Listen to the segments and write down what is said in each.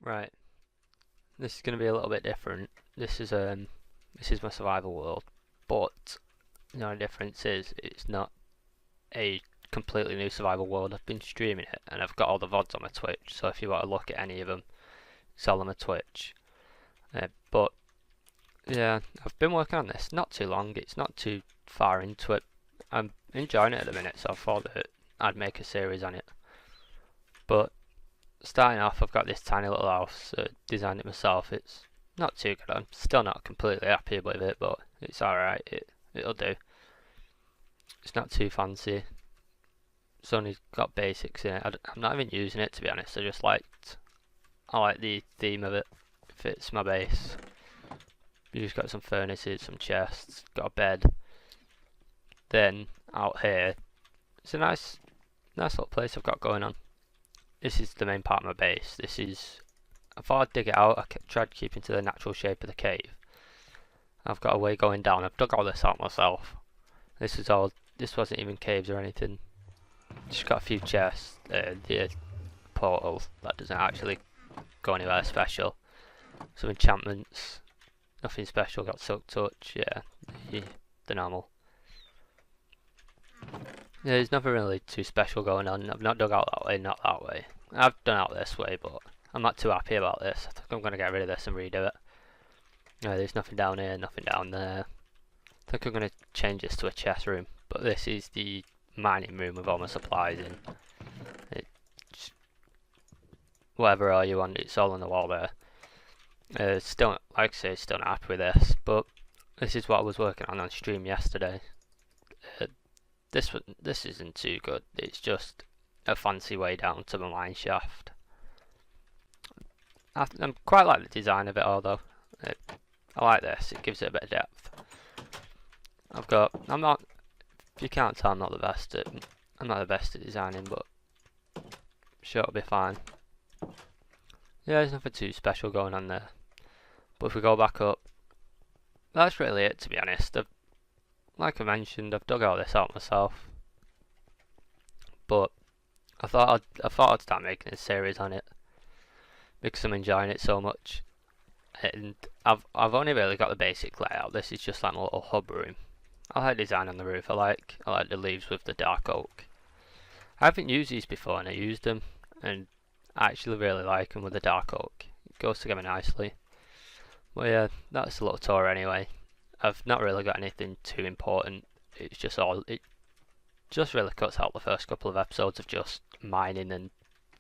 Right, this is going to be a little bit different. This is my survival world, but the only difference is it's not a completely new survival world. I've been streaming it and I've got all the VODs on my Twitch, so if you want to look at any of them, it's all on my Twitch. But yeah, I've been working on this not too long, it's not too far into it. I'm enjoying it at the minute, so I thought that I'd make a series on it. But starting off, I've got this tiny little house, designed it myself. It's not too good. I'm still not completely happy with it, but it's alright. It'll do. It's not too fancy. It's only got basics in it. I'm not even using it, to be honest. I like the theme of it. It fits my base. You just got some furnaces, some chests, got a bed. Then out here, it's a nice little place I've got going on. This is the main part of my base. I thought I'd dig it out. I tried keeping to the natural shape of the cave. I've got a way going down. I've dug all this out myself. This wasn't even caves or anything. Just got a few chests. The portal that doesn't actually go anywhere special. Some enchantments. Nothing special. Got silk touch. Yeah, the normal. Yeah, there's nothing really too special going on. I've not dug out that way, not that way. I've done out this way, but I'm not too happy about this. I think I'm going to get rid of this and redo it. No, there's nothing down here, nothing down there. I think I'm going to change this to a chest room. But this is the mining room with all my supplies in. Whatever all you want, it's all on the wall there. Still, like I say, still not happy with this, but this is what I was working on stream yesterday. This isn't too good. It's just a fancy way down to the mine shaft. I quite like the design of it all though. I like this. It gives it a bit of depth. I'm not. If you can't tell, I'm not the best at designing, but I'm sure it'll be fine. Yeah, there's nothing too special going on there. But if we go back up, that's really it, to be honest. Like I mentioned, I've dug all this out myself, but I thought I'd start making a series on it because I'm enjoying it so much. And I've only really got the basic layout. This is just like my little hub room. I like design on the roof. I like the leaves with the dark oak. I haven't used these before, and I used them, and I actually really like them with the dark oak. It goes together nicely. Well, yeah, that's a little tour anyway. I've not really got anything too important. It just really cuts out the first couple of episodes of just mining and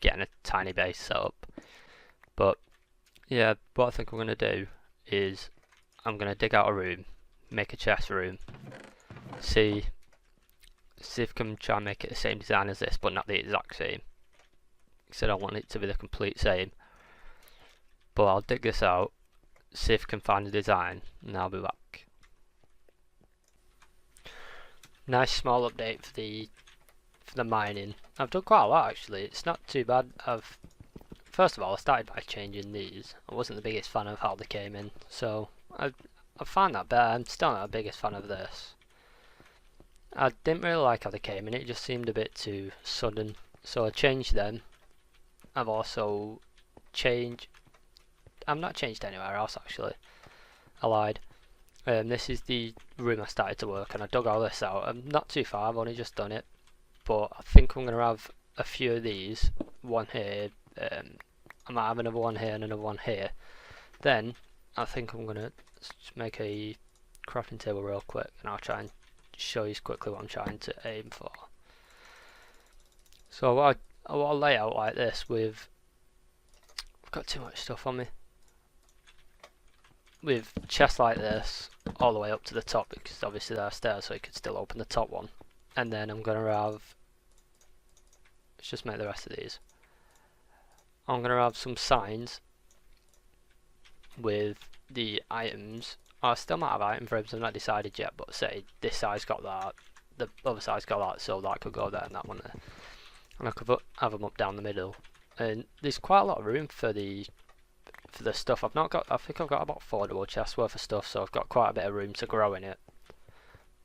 getting a tiny base set up. But yeah, what I think I'm going to do is I'm going to dig out a room, make a chest room, see if I can try and make it the same design as this, but not the exact same. Because I don't want it to be the complete same. But I'll dig this out, see if I can find a design, and I'll be back. Nice small update for the mining. I've done quite a lot actually. It's not too bad. First of all, I started by changing these. I wasn't the biggest fan of how they came in, so I found that better. I'm still not the biggest fan of this. I didn't really like how they came in. It just seemed a bit too sudden, so I changed them. I've also changed. I've not changed anywhere else actually. I lied. This is the room I started to work and I dug all this out. I'm not too far, I've only just done it, but I think I'm going to have a few of these. One here, I might have another one here and another one here. Then I think I'm going to make a crafting table real quick and I'll try and show you quickly what I'm trying to aim for. So I'll lay out like this with, I've got too much stuff on me, with chests like this all the way up to the top, because obviously there are stairs so you could still open the top one. And then I'm going to have, let's just make the rest of these. I'm going to have some signs with the items. I still might have item frames, I've not decided yet, but say this side's got that, the other side's got that, so that could go there and that one there. And I could have them up down the middle. And there's quite a lot of room for the stuff. I think I've got about 4 double chests worth of stuff, so I've got quite a bit of room to grow in it.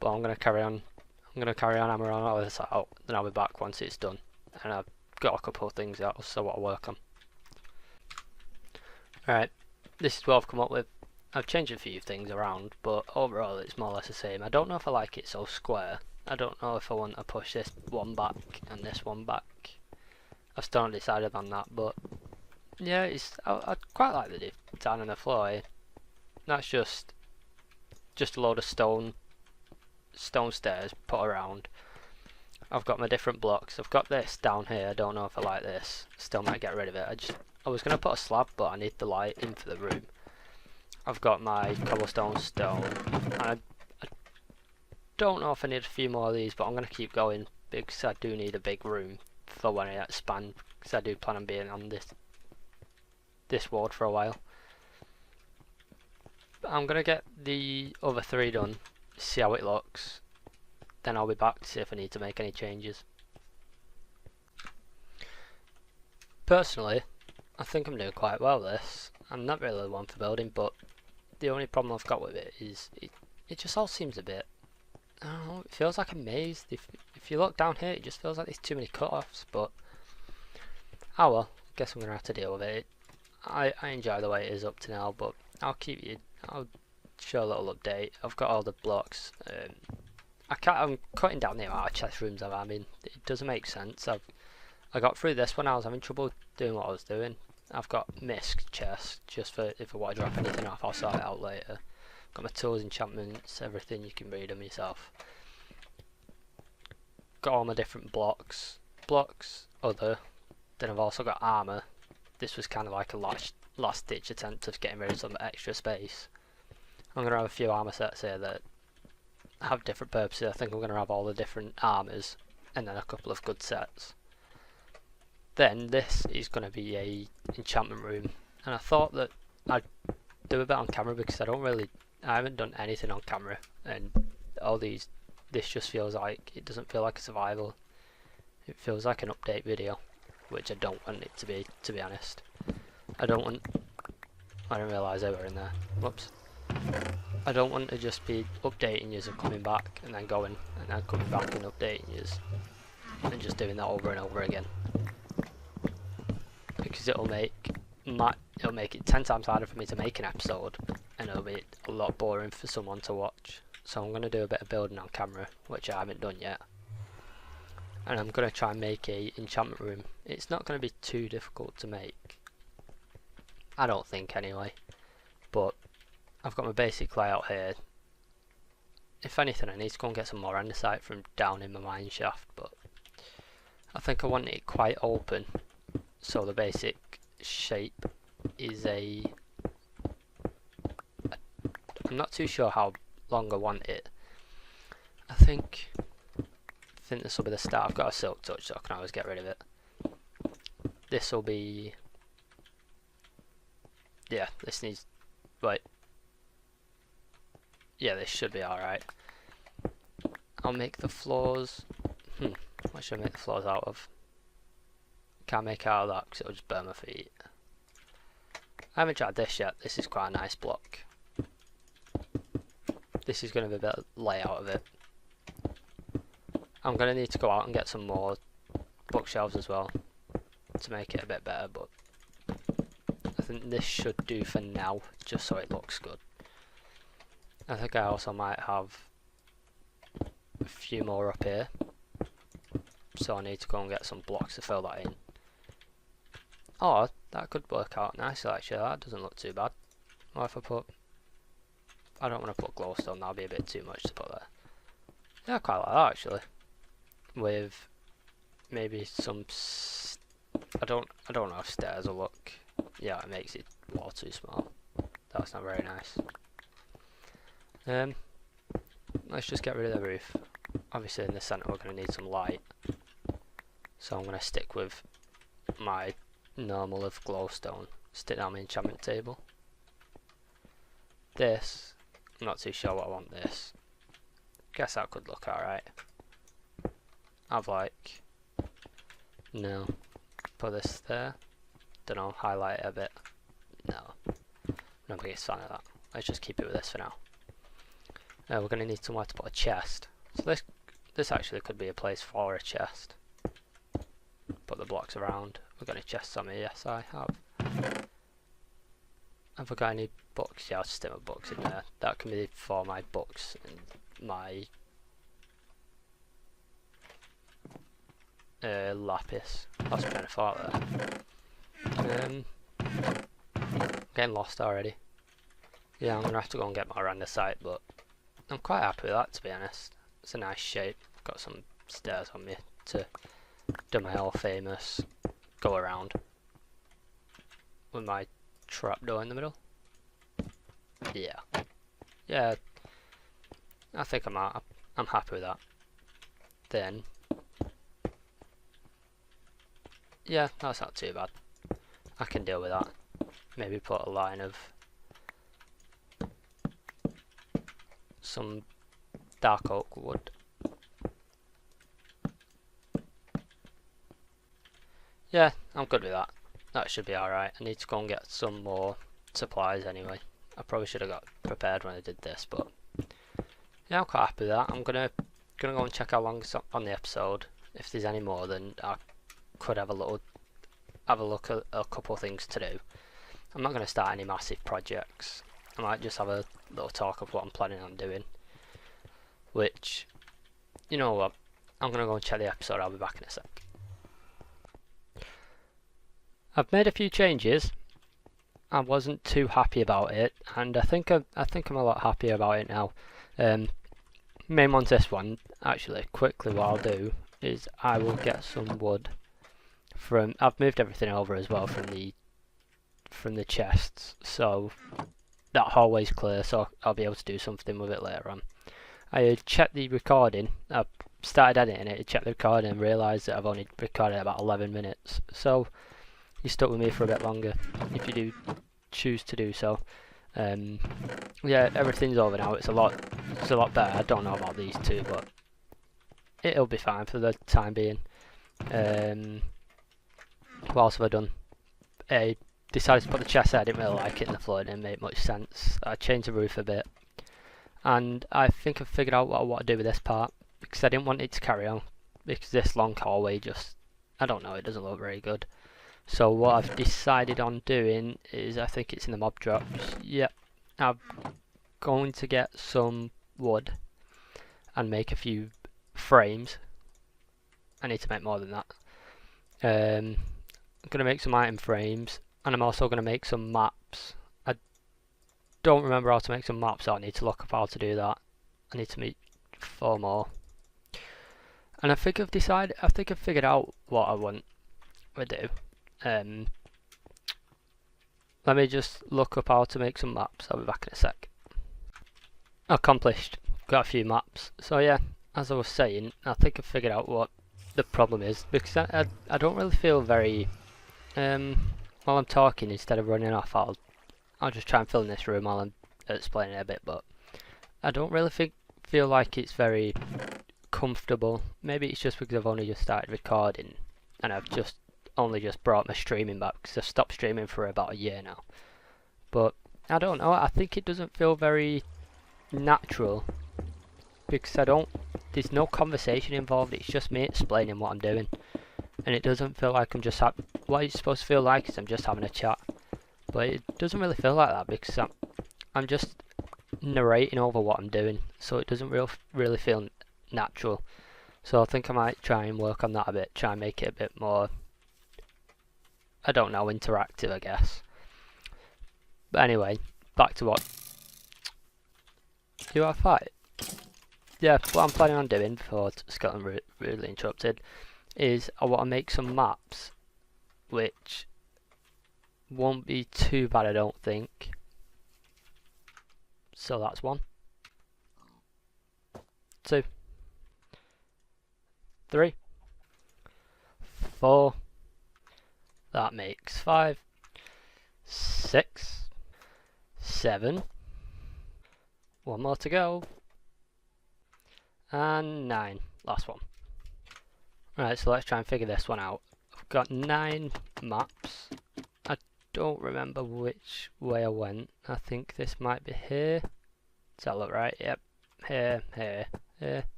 But I'm gonna carry on hammering on all this out, then I'll be back once it's done. And I've got a couple of things else I want to work on. Alright, this is what I've come up with. I've changed a few things around, but overall it's more or less the same. I don't know if I like it so square. I don't know if I want to push this one back and this one back. I've still not decided on that, but yeah, I quite like the design on the floor here. That's just a load of stone stairs put around. I've got my different blocks. I've got this down here. I don't know if I like this. Still might get rid of it. I was gonna put a slab, but I need the light in for the room. I've got my cobblestone stone. And I don't know if I need a few more of these, but I'm gonna keep going because I do need a big room for when I expand. Because I do plan on being on this ward for a while. But I'm gonna get the other 3 done, see how it looks. Then I'll be back to see if I need to make any changes. Personally, I think I'm doing quite well this. I'm not really the one for building, but the only problem I've got with it is it just all seems a bit, I don't know, it feels like a maze. If you look down here, it just feels like there's too many cut-offs, but oh well, I guess I'm going to have to deal with it. I enjoy the way it is up to now, but I'll show a little update. I've got all the blocks. I'm cutting down the amount of chest rooms I'm having. It doesn't make sense. I got through this when I was having trouble doing what I was doing. I've got misc chest just for if I want to drop anything off, I'll sort it out later. Got my tools, enchantments, everything, you can read them yourself. Got all my different blocks. Then I've also got armour. This was kind of like a last ditch attempt of getting rid of some extra space. I'm going to have a few armour sets here that have different purposes. I think I'm going to have all the different armours and then a couple of good sets. Then this is going to be a enchantment room, and I thought that I'd do a bit on camera because I haven't done anything on camera, and this just feels like, it doesn't feel like a survival. It feels like an update video, which I don't want it to be honest. I didn't realise they were in there. Whoops. I don't want to just be updating you and coming back and then going and then coming back and updating you and just doing that over and over again. Because it'll make it 10 times harder for me to make an episode, and it'll be a lot boring for someone to watch. So I'm going to do a bit of building on camera, which I haven't done yet. And I'm going to try and make a enchantment room. It's not going to be too difficult to make, I don't think anyway. But I've got my basic layout here. If anything, I need to go and get some more andesite from down in my mine shaft, but I think I want it quite open. So the basic shape is I'm not too sure how long I want it. I think this will be the start. I've got a silk touch, so I can always get rid of it. This will be, yeah, this needs, wait, yeah, this should be alright. I'll make the floors, what should I make the floors out of? Can't make it out of that because it'll just burn my feet. I haven't tried this yet. This is quite a nice block. This is going to be a bit of layout of it. I'm going to need to go out and get some more bookshelves as well to make it a bit better, but I think this should do for now, just so it looks good. I think I also might have a few more up here, so I need to go and get some blocks to fill that in. Oh, that could work out nicely actually. That doesn't look too bad. What if I don't want to put glowstone, that'll be a bit too much to put there. Yeah, I quite like that actually. With maybe some I don't know if stairs will look, yeah, it makes it a lot too small. That's not very nice. Let's just get rid of the roof. Obviously in the centre we're going to need some light, so I'm going to stick with my normal of glowstone. Stick down my enchantment table. This, I'm not too sure what I want this. Guess that could look alright. I've like, no, put this there, don't know, highlight it a bit. No, I'm not the biggest fan of that. Let's just keep it with this for now. We're going to need somewhere to put a chest. So this actually could be a place for a chest. Put the blocks around. We've got any chests on me? Yes, I have. Have I got any books? Yeah, I'll stick my books in there. That can be for my books and my lapis. Lost train of thought there. Getting lost already. Yeah, I'm gonna have to go and get more andesite, but I'm quite happy with that, to be honest. It's a nice shape. Got some stairs on me to do my all famous go around with my trapdoor in the middle. Yeah, yeah. I think I'm happy with that. Then, yeah, that's not too bad. I can deal with that. Maybe put a line of some dark oak wood. Yeah, I'm good with that. That should be alright. I need to go and get some more supplies anyway. I probably should have got prepared when I did this, but yeah, I'm quite happy with that. I'm gonna go and check how long it's on the episode. If there's any more, then I could have a look at a couple of things to do. I'm not gonna start any massive projects. I might just have a little talk of what I'm planning on doing. Which, you know what? I'm gonna go and check the episode. I'll be back in a sec. I've made a few changes. I wasn't too happy about it, and I think I'm a lot happier about it now. Main one's this one. Actually, quickly, what I'll do is I will get some wood from. I've moved everything over as well from the chests, so that hallway's clear. So I'll be able to do something with it later on. I checked the recording. I started editing it. I checked the recording and realised that I've only recorded about 11 minutes. So you stuck with me for a bit longer if you do choose to do so. Yeah, everything's over now. It's a lot better. I don't know about these two, but it'll be fine for the time being. What else have I done? I decided to put the chest there. I didn't really like it in the floor. It didn't make much sense. I changed the roof a bit, and I think I've figured out what I want to do with this part, because I didn't want it to carry on, because this long hallway just, I don't know, it doesn't look very good. So what I've decided on doing is, I think it's in the mob drops. Yep, I'm going to get some wood and make a few frames. I need to make more than that. I'm going to make some item frames, and I'm also going to make some maps. I don't remember how to make some maps, so I need to look up how to do that. I need to meet 4 more. And I think I've figured out what I want to do. Let me just look up how to make some maps. I'll be back in a sec. Accomplished. Got a few maps. So yeah, as I was saying, I think I've figured out what the problem is, because I don't really feel very while I'm talking, instead of running off, I'll just try and fill in this room while I'm explaining it a bit, but I don't really feel like it's very comfortable. Maybe it's just because I've only just started recording and I've just only just brought my streaming back, because I've stopped streaming for about a year now. But I don't know, I think it doesn't feel very natural, because there's no conversation involved. It's just me explaining what I'm doing, and it doesn't feel like I'm just what it's supposed to feel like is I'm just having a chat, but it doesn't really feel like that, because I'm just narrating over what I'm doing, so it doesn't really feel natural. So I think I might try and work on that a bit, try and make it a bit more, I don't know, interactive, I guess. But anyway, back to what do I fight? Yeah, what I'm planning on doing before Scotland rudely interrupted is I want to make some maps, which won't be too bad, I don't think. So that's 1, 2, 3, 4. That makes 5, 6, 7. 1 more to go. And 9. Last one. Right, so let's try and figure this one out. I've got 9 maps. I don't remember which way I went. I think this might be here. Does that look right? Yep. Here, here, here.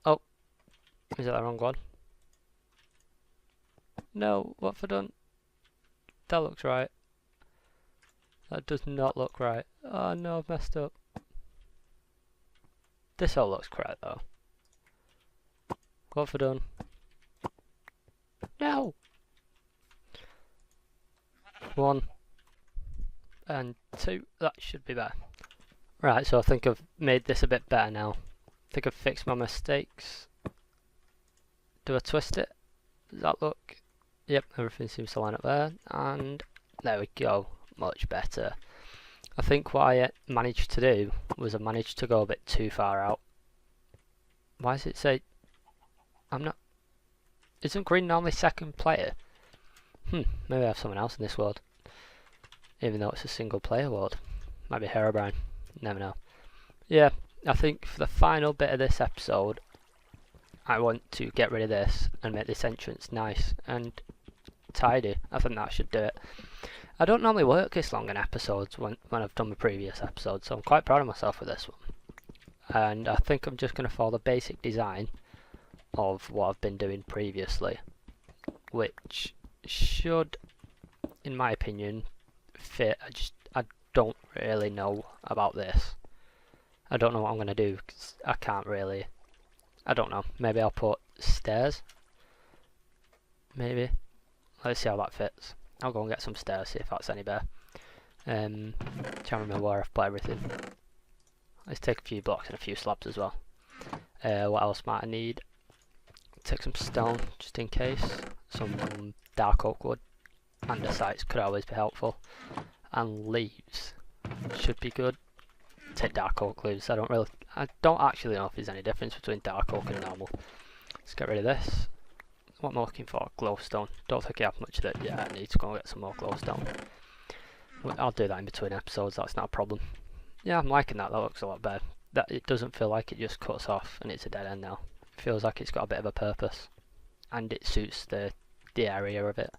Oh. Is that the wrong one? No, what have I done? That looks right. That does not look right. Oh no, I've messed up. This all looks correct though. What have I done? No! 1 and 2. That should be better. Right, so I think I've made this a bit better now. I think I've fixed my mistakes. Do I twist it? Does that look? Yep, everything seems to line up there. And there we go. Much better. I think what I managed to do was I managed to go a bit too far out. Why does it say... I'm not... Isn't green normally second player? Maybe I have someone else in this world. Even though it's a single player world. Might be Herobrine. Never know. Yeah, I think for the final bit of this episode, I want to get rid of this and make this entrance nice and tidy. I think that should do it. I don't normally work this long in episodes when I've done my previous episodes, so I'm quite proud of myself with this one. And I think I'm just going to follow the basic design of what I've been doing previously, which should, in my opinion, fit. I don't really know about this. I don't know what I'm going to do because I can't really. I don't know. Maybe I'll put stairs. Maybe. Let's see how that fits. I'll go and get some stairs, see if that's any better. Can't remember where I've put everything. Let's take a few blocks and a few slabs as well. What else might I need? Take some stone just in case. Some dark oak wood. Andesites could always be helpful. And leaves should be good. Take dark oak leaves. I don't actually know if there's any difference between dark oak and normal. Let's get rid of this. What am I looking for? Glowstone. Don't think I have much of it. Yeah, I need to go and get some more glowstone. I'll do that in between episodes, that's not a problem. Yeah, I'm liking that, that looks a lot better. That it doesn't feel like it just cuts off and it's a dead end now. It feels like it's got a bit of a purpose. And it suits the area of it,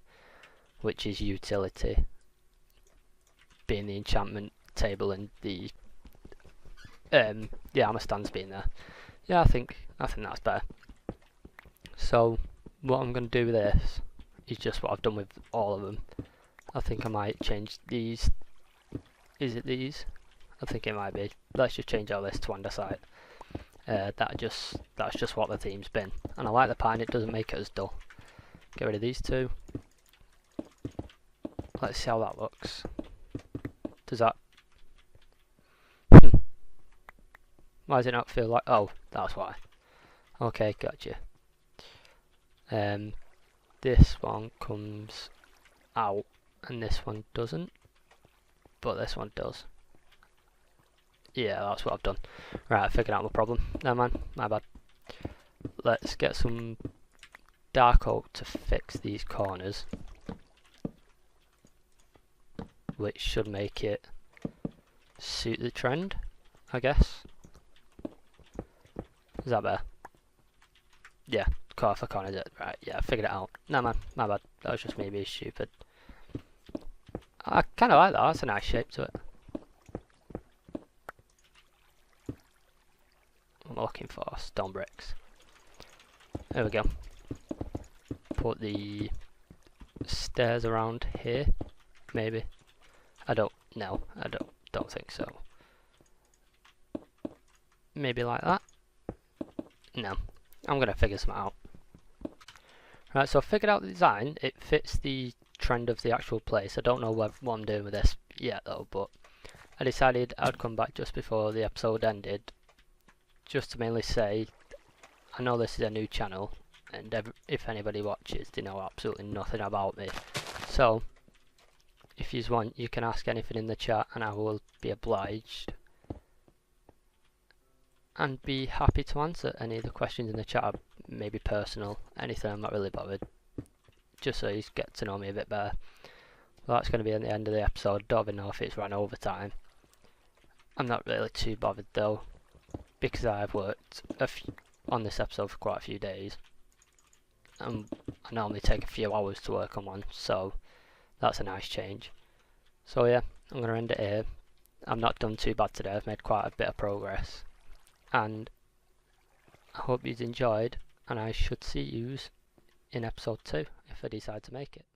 which is utility. Being the enchantment table and the armor stands being there. Yeah, I think that's better. So what I'm going to do with this is just what I've done with all of them. I think I might change these. Is it these? I think it might be. Let's just change all this to andesite. That's just what the theme's been. And I like the pine, it doesn't make it as dull. Get rid of these two. Let's see how that looks. Does that... Why does it not feel like... Oh, that's why. Okay, gotcha. This one comes out and this one doesn't, but this one does. Yeah, that's what I've done. Right, I figured out my problem. No man, my bad. Let's get some dark oak to fix these corners, which should make it suit the trend, I guess. Is that better? Yeah, cut off the corners. Right, yeah, I figured it out. No man, my bad. That was just me being stupid. I kind of like that. That's a nice shape to it. I'm looking for stone bricks. There we go. Put the stairs around here. Maybe. I don't know. I don't think so. Maybe like that. No. I'm gonna figure some out. Right, so I figured out the design. It fits the trend of the actual place. I don't know what I'm doing with this yet though, but I decided I'd come back just before the episode ended, just to mainly say I know this is a new channel, and if anybody watches, they know absolutely nothing about me. So if you want, you can ask anything in the chat, and I will be obliged and be happy to answer any of the questions in the chat. Maybe personal, anything. I'm not really bothered. Just so you get to know me a bit better. Well, that's going to be at the end of the episode. Don't even know if it's run over time. I'm not really too bothered though, because I've worked on this episode for quite a few days. I normally take a few hours to work on one, so that's a nice change. So yeah, I'm going to end it here. I've not done too bad today. I've made quite a bit of progress, and I hope you've enjoyed, and I should see yous in episode 2 if I decide to make it.